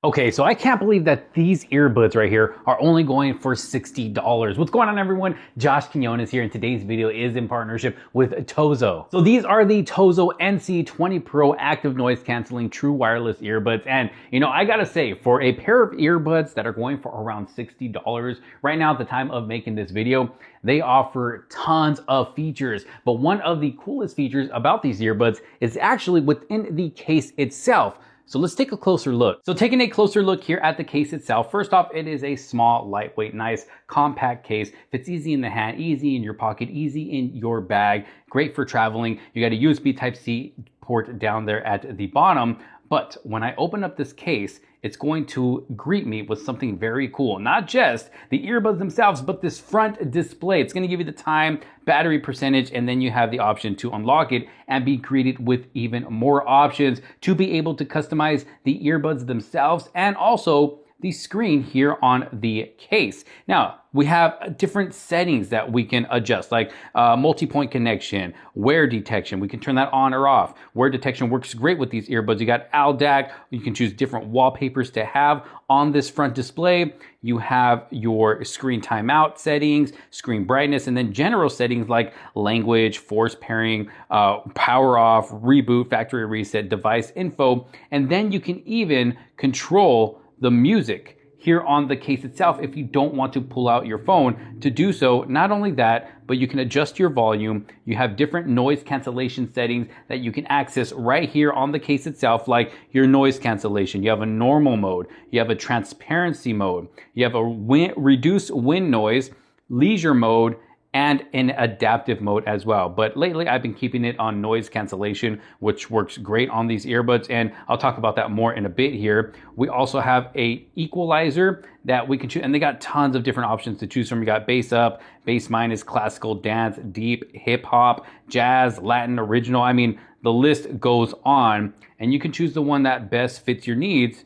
Okay, so I can't believe that these earbuds right here are only going for $60. What's going on, everyone? Josh Quinones here, and today's video is in partnership with TOZO. So these are the TOZO NC20 Pro Active Noise Canceling True Wireless Earbuds. And I gotta say, for a pair of earbuds that are going for around $60 right now at the time of making this video, they offer tons of features. But one of the coolest features about these earbuds is actually within the case itself. So let's take a closer look. So taking a closer look here at the case itself, first off, it is a small, lightweight, nice, compact case. Fits easy in the hand, easy in your pocket, easy in your bag. Great for traveling. You got a USB Type-C port down there at the bottom. But when I open up this case, it's going to greet me with something very cool. Not just the earbuds themselves, but this front display. It's gonna give you the time, battery percentage, and then you have the option to unlock it and be greeted with even more options to be able to customize the earbuds themselves and also the screen here on the case. Now, we have different settings that we can adjust, like multi-point connection, wear detection. We can turn that on or off. Wear detection works great with these earbuds. You got ALDAC. You can choose different wallpapers to have on this front display. You have your screen timeout settings, screen brightness, and then general settings like language, force pairing, power off, reboot, factory reset, device info. And then you can even control the music here on the case itself if you don't want to pull out your phone to do so. Not only that, but you can adjust your volume. You have different noise cancellation settings that you can access right here on the case itself, like your noise cancellation. You have a normal mode, you have a transparency mode, you have a reduce wind noise, leisure mode, and an adaptive mode as well. But lately I've been keeping it on noise cancellation, which works great on these earbuds, and I'll talk about that more in a bit here. We also have a equalizer that we can choose, and they got tons of different options to choose from. You got bass up, bass minus, classical, dance, deep, hip hop, jazz, Latin, original. I mean, the list goes on, and you can choose the one that best fits your needs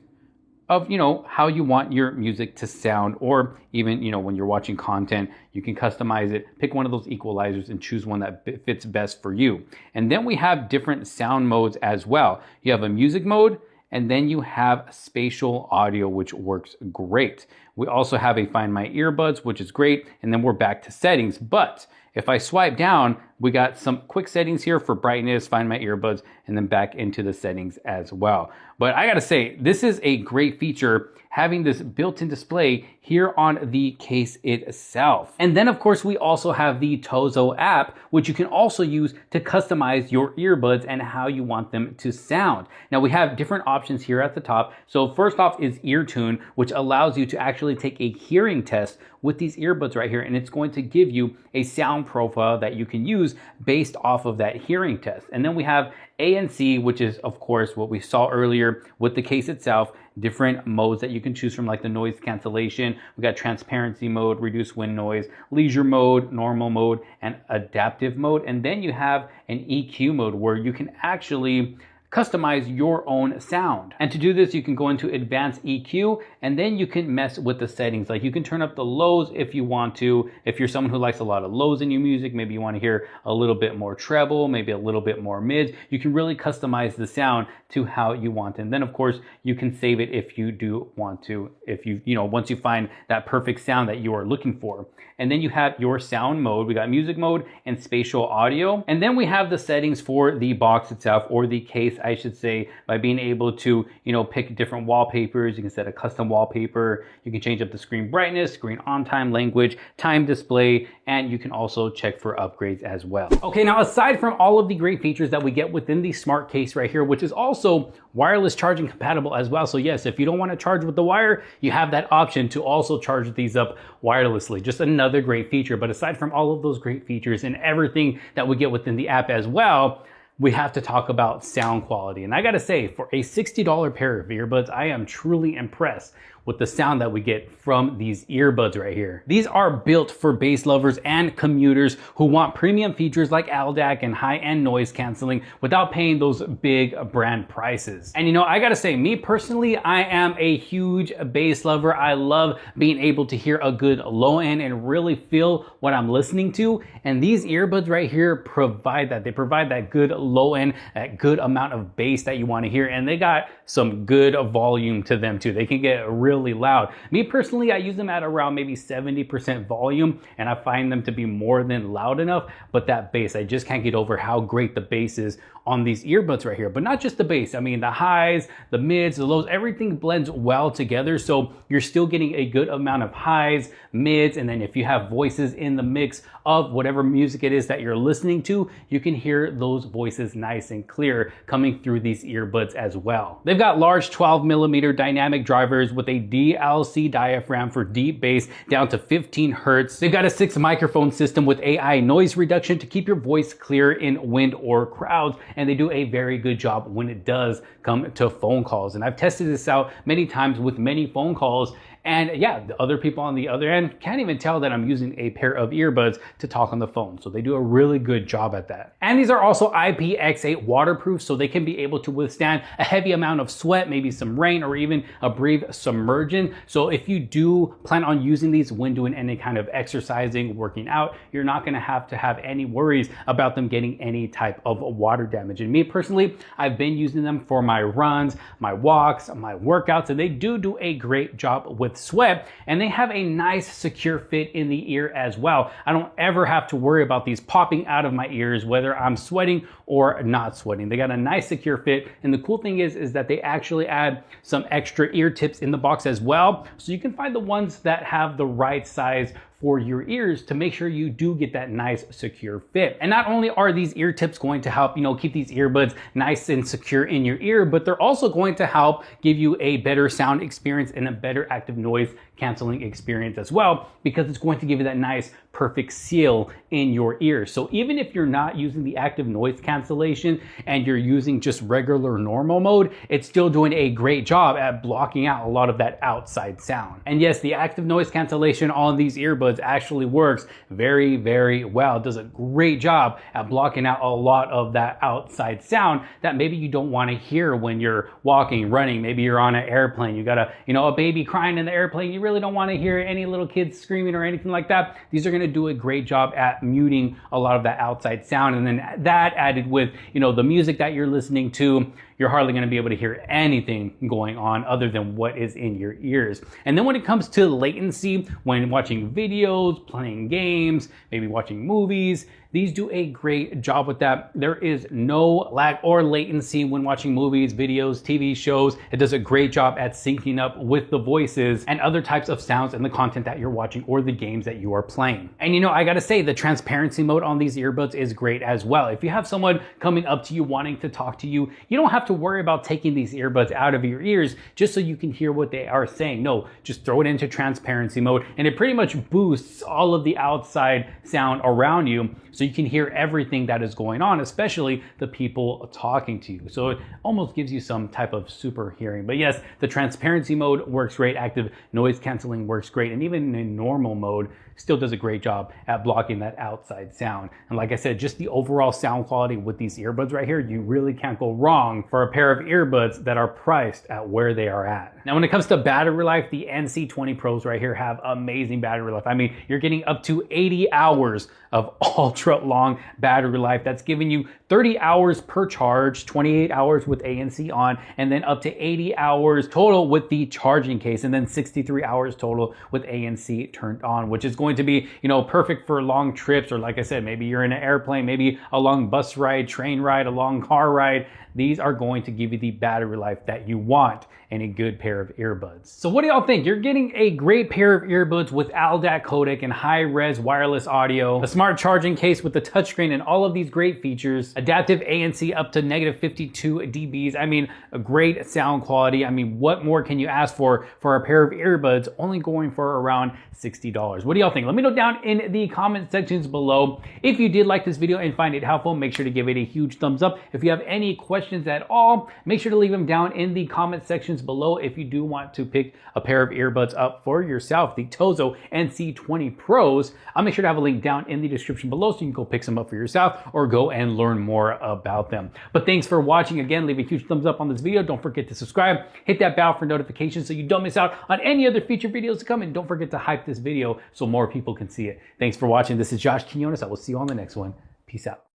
of how you want your music to sound, or even when you're watching content, you can customize it, pick one of those equalizers and choose one that fits best for you. And then we have different sound modes as well. You have a music mode, and then you have spatial audio, which works great. We also have a Find My Earbuds, which is great, and then we're back to settings. But if I swipe down, we got some quick settings here for brightness, Find My Earbuds, and then back into the settings as well. But I gotta say, this is a great feature, having this built-in display here on the case itself. And then of course, we also have the TOZO app, which you can also use to customize your earbuds and how you want them to sound. Now we have different options here at the top. So first off is Ear Tune, which allows you to actually take a hearing test with these earbuds right here, and it's going to give you a sound profile that you can use based off of that hearing test. And then we have ANC, which is of course what we saw earlier with the case itself, different modes that you can choose from, like the noise cancellation. We got transparency mode, reduce wind noise, leisure mode, normal mode, and adaptive mode. And then you have an EQ mode where you can actually customize your own sound. And to do this, you can go into advanced EQ, and then you can mess with the settings. Like you can turn up the lows if you want to. If you're someone who likes a lot of lows in your music, maybe you want to hear a little bit more treble, maybe a little bit more mids, you can really customize the sound to how you want. And then of course, you can save it if you do want to, if once you find that perfect sound that you are looking for. And then you have your sound mode. We got music mode and spatial audio. And then we have the settings for the box itself, or the case, I should say, by being able to, pick different wallpapers. You can set a custom wallpaper. You can change up the screen brightness, screen on time, language, time display, and you can also check for upgrades as well. Okay, now aside from all of the great features that we get within the smart case right here, which is also wireless charging compatible as well. So yes, if you don't want to charge with the wire, you have that option to also charge these up wirelessly. Just another great feature. But aside from all of those great features and everything that we get within the app as well, we have to talk about sound quality. And I gotta say, for a $60 pair of earbuds, I am truly impressed with the sound that we get from these earbuds right here. These are built for bass lovers and commuters who want premium features like ALDAC and high-end noise canceling without paying those big brand prices. And I gotta say, me personally, I am a huge bass lover. I love being able to hear a good low end and really feel what I'm listening to. And these earbuds right here provide that. They provide that good low end, that good amount of bass that you want to hear, and they got some good volume to them too. They can get really loud. Me personally, I use them at around maybe 70% volume, and I find them to be more than loud enough, but that bass, I just can't get over how great the bass is on these earbuds right here. But not just the bass, I mean the highs, the mids, the lows, everything blends well together, so you're still getting a good amount of highs, mids, and then if you have voices in the mix of whatever music it is that you're listening to, you can hear those voices nice and clear coming through these earbuds as well. They've got large 12mm dynamic drivers with a DLC diaphragm for deep bass down to 15 hertz. They've got a 6 microphone system with AI noise reduction to keep your voice clear in wind or crowds, and they do a very good job when it does come to phone calls. And I've tested this out many times with many phone calls, and yeah, the other people on the other end can't even tell that I'm using a pair of earbuds to talk on the phone. So they do a really good job at that. And these are also IPX8 waterproof, so they can be able to withstand a heavy amount of sweat, maybe some rain, or even a brief submersion. So if you do plan on using these when doing any kind of exercising, working out, you're not gonna have to have any worries about them getting any type of water damage. And me personally, I've been using them for my runs, my walks, my workouts, and they do a great job with sweat, and they have a nice secure fit in the ear as well. I don't ever have to worry about these popping out of my ears whether I'm sweating or not sweating. They got a nice secure fit, and the cool thing is that they actually add some extra ear tips in the box as well, so you can find the ones that have the right size for your ears to make sure you do get that nice secure fit. And not only are these ear tips going to help, keep these earbuds nice and secure in your ear, but they're also going to help give you a better sound experience and a better active noise canceling experience as well, because it's going to give you that nice perfect seal in your ear. So even if you're not using the active noise cancellation and you're using just regular normal mode, it's still doing a great job at blocking out a lot of that outside sound. And yes, the active noise cancellation on these earbuds actually works very, very well. It does a great job at blocking out a lot of that outside sound that maybe you don't want to hear when you're walking, running. Maybe you're on an airplane, you got a baby crying in the airplane, you really don't want to hear any little kids screaming or anything like that. These are going to do a great job at muting a lot of that outside sound, and then that added with the music that you're listening to, you're hardly going to be able to hear anything going on other than what is in your ears. And then when it comes to latency, when watching videos, playing games, maybe watching movies, these do a great job with that. There is no lag or latency when watching movies, videos, TV shows. It does a great job at syncing up with the voices and other types of sounds and the content that you're watching or the games that you are playing. And I gotta say, the transparency mode on these earbuds is great as well. If you have someone coming up to you wanting to talk to you, you don't have to worry about taking these earbuds out of your ears just so you can hear what they are saying. No, just throw it into transparency mode, and it pretty much boosts all of the outside sound around you, so you can hear everything that is going on, especially the people talking to you. So it almost gives you some type of super hearing. But yes, the transparency mode works great, active noise canceling works great, and even in normal mode still does a great job at blocking that outside sound. And like I said, just the overall sound quality with these earbuds right here, you really can't go wrong for a pair of earbuds that are priced at where they are at. Now, when it comes to battery life, the NC20 Pros right here have amazing battery life. I mean, you're getting up to 80 hours of ultra long battery life. That's giving you 30 hours per charge, 28 hours with ANC on, and then up to 80 hours total with the charging case, and then 63 hours total with ANC turned on, which is going to be, perfect for long trips, or like I said, maybe you're in an airplane, maybe a long bus ride, train ride, a long car ride. These are going to give you the battery life that you want in a good pair of earbuds. So what do y'all think? You're getting a great pair of earbuds with ALDAC codec and high-res wireless audio, a smart charging case with the touchscreen and all of these great features, adaptive ANC up to -52 dBs. I mean, a great sound quality. I mean, what more can you ask for a pair of earbuds only going for around $60? What do y'all think? Let me know down in the comment sections below. If you did like this video and find it helpful, make sure to give it a huge thumbs up. If you have any questions at all, make sure to leave them down in the comment sections below. If you do want to pick a pair of earbuds up for yourself, the TOZO NC20 Pros, I'll make sure to have a link down in the description below so you can go pick some up for yourself or go and learn more about them. But thanks for watching. Again, leave a huge thumbs up on this video. Don't forget to subscribe, hit that bell for notifications so you don't miss out on any other future videos to come, and don't forget to hype this video so more people can see it. Thanks for watching. This is Josh Quinones. I will see you on the next one. Peace out.